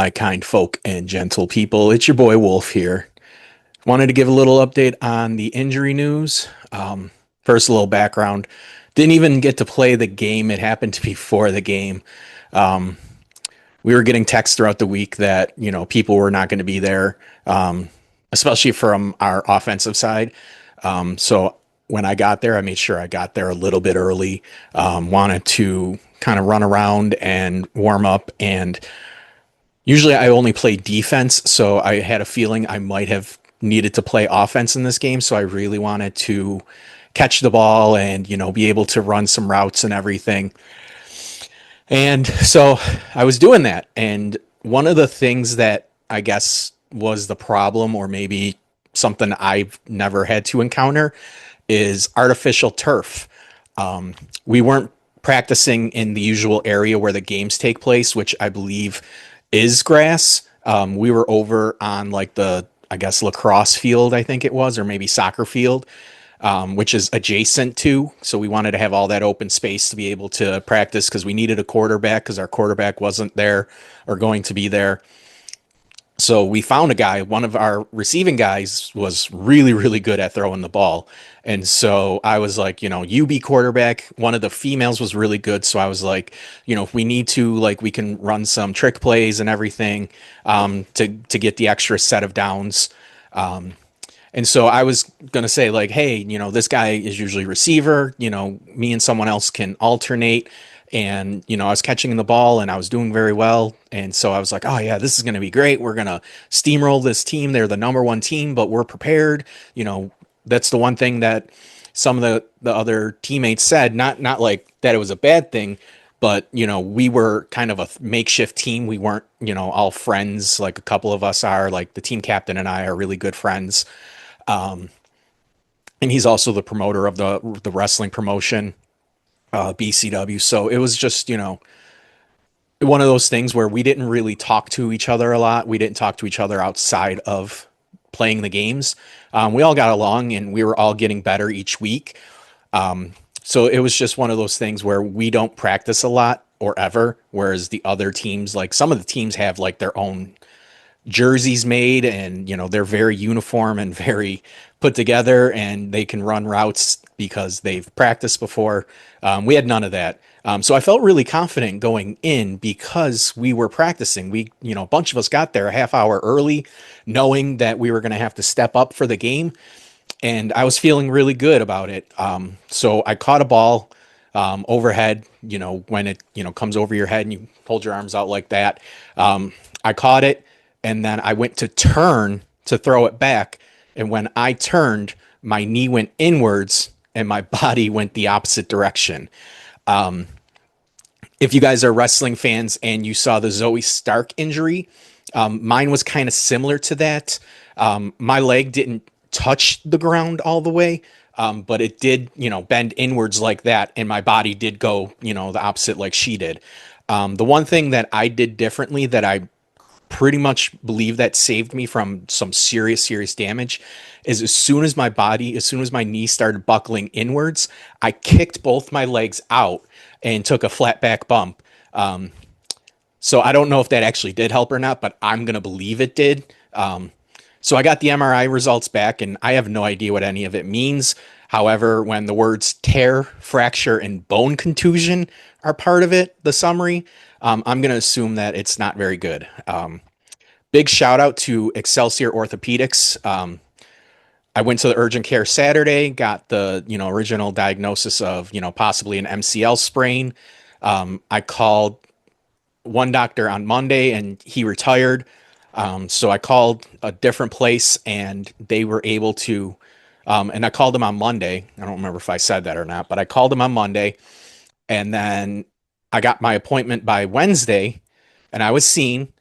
my kind folk and gentle people. It's your boy Wolf here. Wanted to give a little update on the injury news. First, a little background. Didn't even get to play the game. It happened to be before the game. Um, we were getting texts throughout the week that, people were not going to be there, especially from our offensive side. So when I got there, I made sure I got there a little bit early. Wanted to kind of run around and warm up. And usually I only play defense. So I had a feeling I might have needed to play offense in this game. So I really wanted to catch the ball and, be able to run some routes and everything. And so I was doing that. And one of the things that I guess was the problem, or maybe something I've never had to encounter, is artificial turf. We weren't practicing in the usual area where the games take place, which I believe is grass. We were over on like I guess, lacrosse field, I think it was, or maybe soccer field, which is adjacent to. So we wanted to have all that open space to be able to practice because we needed a quarterback because our quarterback wasn't there or going to be there. So we found a guy, one of our receiving guys was really, really good at throwing the ball. And so I was like, you be quarterback. One of the females was really good. So I was like, if we need to, like, we can run some trick plays and everything to get the extra set of downs. And so I was going to say, like, hey, this guy is usually receiver, me and someone else can alternate. And, I was catching the ball and I was doing very well. And so I was like, oh, yeah, this is going to be great. We're going to steamroll this team. They're the number one team, but we're prepared. That's the one thing that some of the other teammates said, not like that it was a bad thing, but, we were kind of a makeshift team. We weren't, all friends. Like a couple of us are, like the team captain and I are really good friends. And he's also the promoter of the wrestling promotion, BCW. So it was just, one of those things where we didn't really talk to each other a lot. We didn't talk to each other outside of playing the games. We all got along and we were all getting better each week. So it was just one of those things where we don't practice a lot or ever, whereas the other teams, like some of the teams have like their own jerseys made and they're very uniform and very put together and they can run routes because they've practiced before. We had none of that. So I felt really confident going in because we were practicing. A bunch of us got there a half hour early knowing that we were going to have to step up for the game. And I was feeling really good about it. So I caught a ball overhead, when it, comes over your head and you hold your arms out like that. I caught it. And then I went to turn to throw it back. And when I turned, my knee went inwards and my body went the opposite direction. If you guys are wrestling fans and you saw the Zoe Stark injury, mine was kind of similar to that. My leg didn't touch the ground all the way, but it did, bend inwards like that. And my body did go, the opposite like she did. The one thing that I did differently that I pretty much believe that saved me from some serious damage is as soon as my knee started buckling inwards, I kicked both my legs out and took a flat back bump. So I don't know if that actually did help or not, but I'm going to believe it did. So I got the MRI results back and I have no idea what any of it means. However, when the words tear, fracture, and bone contusion are part of it, the summary, I'm going to assume that it's not very good. Big shout out to Excelsior Orthopedics. I went to the urgent care Saturday, got the, original diagnosis of, possibly an MCL sprain. I called one doctor on Monday and he retired. So I called a different place and they were able to, and I called them on Monday. I don't remember if I said that or not, but I called them on Monday and then I got my appointment by Wednesday and I was seen.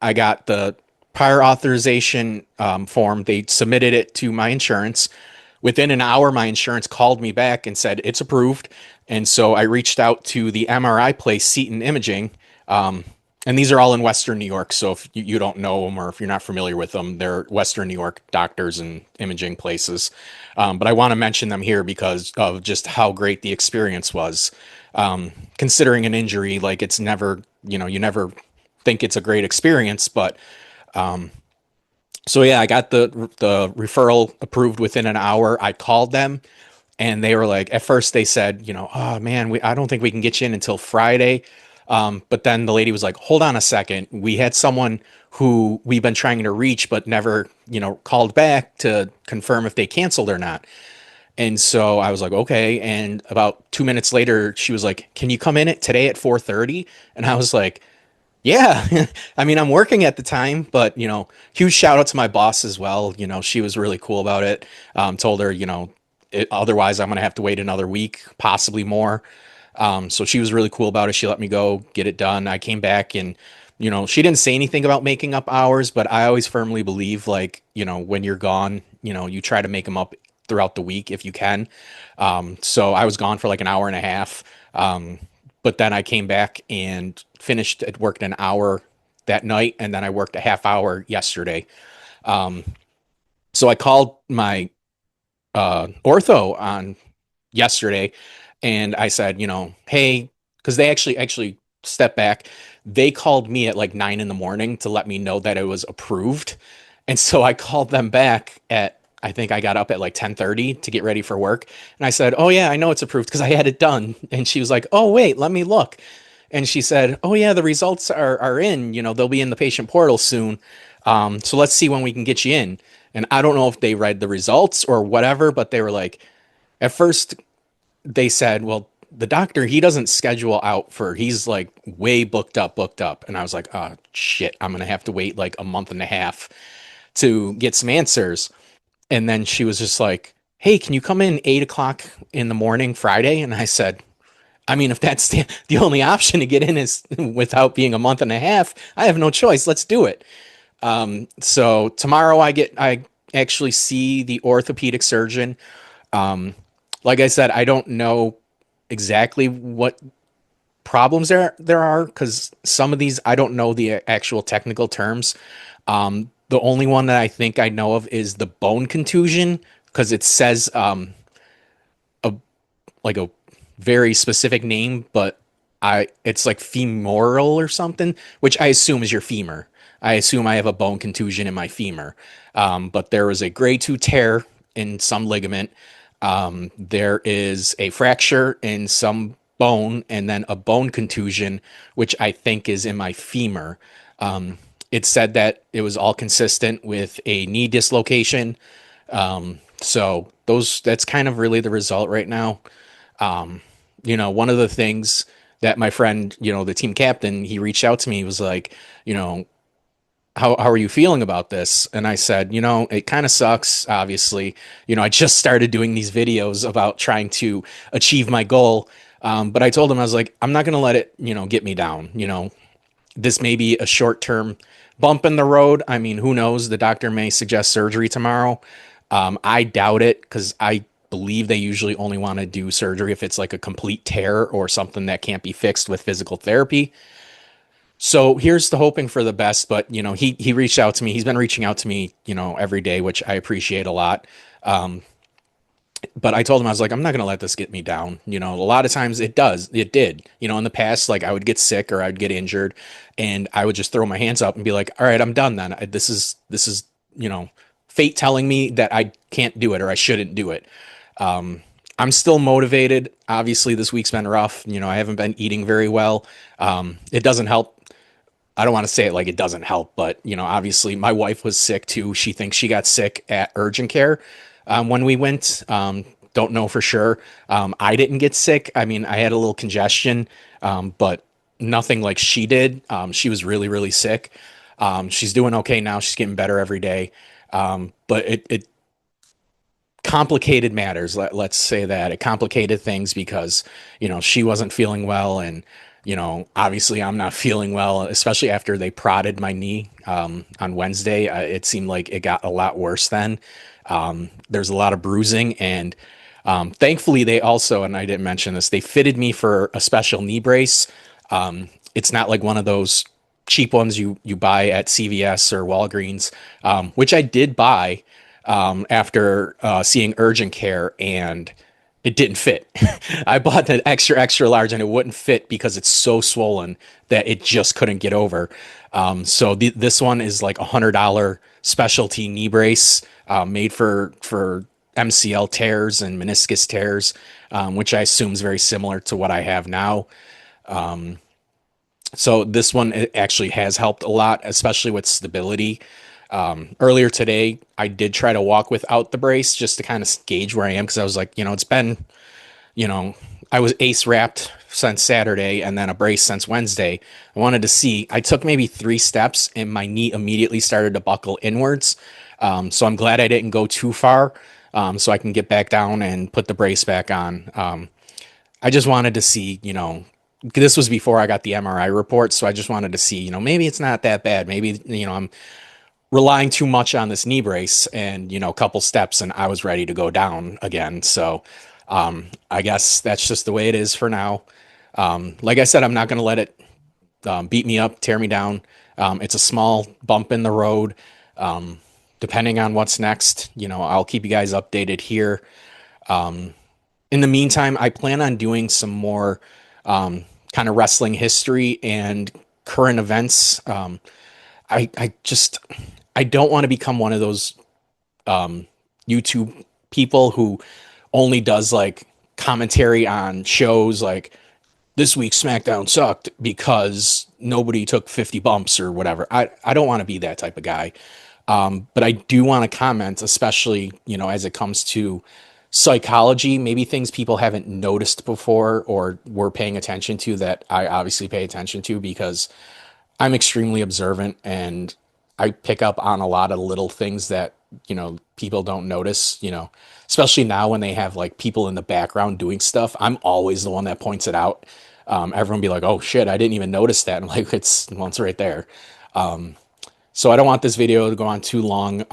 I got the prior authorization form. They submitted it to my insurance. Within an hour, my insurance called me back and said it's approved. And so I reached out to the MRI place, Seton Imaging. And these are all in Western New York. So if you don't know them or if you're not familiar with them, they're Western New York doctors and imaging places. But I want to mention them here because of just how great the experience was. Considering an injury, like it's never, you never think it's a great experience. But so yeah, I got the referral approved within an hour. I called them and they were like, at first they said, oh man, I don't think we can get you in until Friday. But then the lady was like, hold on a second. We had someone who we've been trying to reach, but never, called back to confirm if they canceled or not. And so I was like, okay. And about 2 minutes later, she was like, can you come in at today at 4:30? And I was like, yeah, I mean, I'm working at the time, but huge shout out to my boss as well. She was really cool about it. Told her, otherwise I'm gonna have to wait another week, possibly more. So she was really cool about it. She let me go get it done. I came back and, she didn't say anything about making up hours, but I always firmly believe like, when you're gone, you try to make them up throughout the week if you can. So I was gone for like an hour and a half. But then I came back and finished at worked an hour that night, and then I worked a half hour yesterday. So I called my ortho on yesterday, and I said, hey, because they actually step back. They called me at like 9 in the morning to let me know that it was approved, and so I called them back at I think I got up at like 10:30 to get ready for work, and I said, oh yeah, I know it's approved because I had it done, and she was like, oh wait, let me look, and she said, oh yeah, the results are in. They'll be in the patient portal soon. So let's see when we can get you in. And I don't know if they read the results or whatever, but they were like, at first they said, well, the doctor, he doesn't schedule out he's like way booked up. And I was like, oh shit, I'm going to have to wait like a month and a half to get some answers. And then she was just like, hey, can you come in 8 o'clock in the morning Friday? And I said, I mean, if that's the only option to get in is without being a month and a half, I have no choice. Let's do it. So tomorrow I actually see the orthopedic surgeon. Um, like I said, I don't know exactly what problems there are because some of these I don't know the actual technical terms. The only one that I think I know of is the bone contusion because it says a like a very specific name, but it's like femoral or something, which I assume is your femur. I assume I have a bone contusion in my femur. But there was a grade 2 tear in some ligament. There is a fracture in some bone, and then a bone contusion, which I think is in my femur. It said that it was all consistent with a knee dislocation. So that's kind of really the result right now. One of the things that my friend, the team captain, he reached out to me, he was like, how are you feeling about this? And I said, it kind of sucks, obviously. I just started doing these videos about trying to achieve my goal. But I told him, I was like, I'm not going to let it, get me down. This may be a short term bump in the road. I mean, who knows? The doctor may suggest surgery tomorrow. I doubt it because I believe they usually only want to do surgery if it's like a complete tear or something that can't be fixed with physical therapy. So here's the hoping for the best. But he reached out to me. He's been reaching out to me, every day, which I appreciate a lot. But I told him, I was like, I'm not going to let this get me down. A lot of times it did, in the past, like I would get sick or I'd get injured and I would just throw my hands up and be like, all right, I'm done then. This is, fate telling me that I can't do it or I shouldn't do it. I'm still motivated. Obviously this week's been rough. I haven't been eating very well. It doesn't help. I don't want to say it like it doesn't help, but obviously my wife was sick too. She thinks she got sick at urgent care when we went. Don't know for sure. I didn't get sick. I mean, I had a little congestion, but nothing like she did. She was really, really sick. She's doing okay now. She's getting better every day. But it complicated matters. Let's say that it complicated things because, she wasn't feeling well and, obviously I'm not feeling well, especially after they prodded my knee, on Wednesday. It seemed like it got a lot worse then. There's a lot of bruising and, thankfully they also, and I didn't mention this, they fitted me for a special knee brace. It's not like one of those cheap ones you buy at CVS or Walgreens, which I did buy after seeing urgent care, and it didn't fit. I bought the extra large and it wouldn't fit because it's so swollen that it just couldn't get over. So this one is like $100 specialty knee brace, made for MCL tears and meniscus tears, which I assume is very similar to what I have now. So this one it actually has helped a lot, especially with stability. Earlier today, I did try to walk without the brace just to kind of gauge where I am because I was like, it's been, you know, I was ace wrapped since Saturday and then a brace since Wednesday. I wanted to see. I took maybe 3 steps and my knee immediately started to buckle inwards. So I'm glad I didn't go too far, so I can get back down and put the brace back on. I just wanted to see, this was before I got the MRI report, so I just wanted to see, maybe it's not that bad. Maybe, I'm relying too much on this knee brace and, a couple steps and I was ready to go down again. So, I guess that's just the way it is for now. Like I said, I'm not going to let it beat me up, tear me down. It's a small bump in the road. Depending on what's next, I'll keep you guys updated here. In the meantime, I plan on doing some more kind of wrestling history and current events. I just I don't want to become one of those YouTube people who only does like commentary on shows like this week's SmackDown sucked because nobody took 50 bumps or whatever. I don't want to be that type of guy. But I do want to comment, especially, as it comes to psychology, maybe things people haven't noticed before or were paying attention to that I obviously pay attention to because I'm extremely observant and I pick up on a lot of little things that, people don't notice, especially now when they have like people in the background doing stuff. I'm always the one that points it out. Everyone be like, oh shit, I didn't even notice that. I'm like, it's right there. So I don't want this video to go on too long.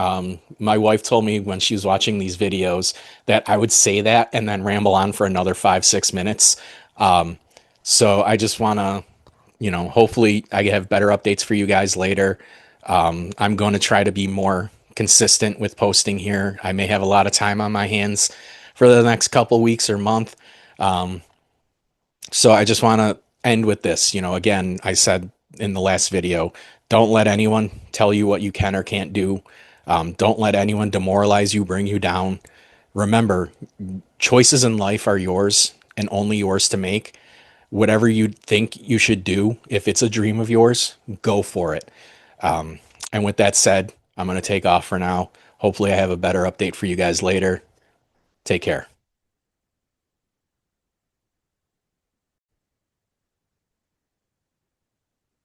My wife told me when she was watching these videos that I would say that and then ramble on for another 5, 6 minutes. So I just want to, hopefully I have better updates for you guys later. I'm going to try to be more consistent with posting here. I may have a lot of time on my hands for the next couple weeks or month. So I just want to end with this. Again, I said in the last video, don't let anyone tell you what you can or can't do. Don't let anyone demoralize you, bring you down. Remember, choices in life are yours and only yours to make. Whatever you think you should do, if it's a dream of yours, go for it. And with that said, I'm going to take off for now. Hopefully, I have a better update for you guys later. Take care.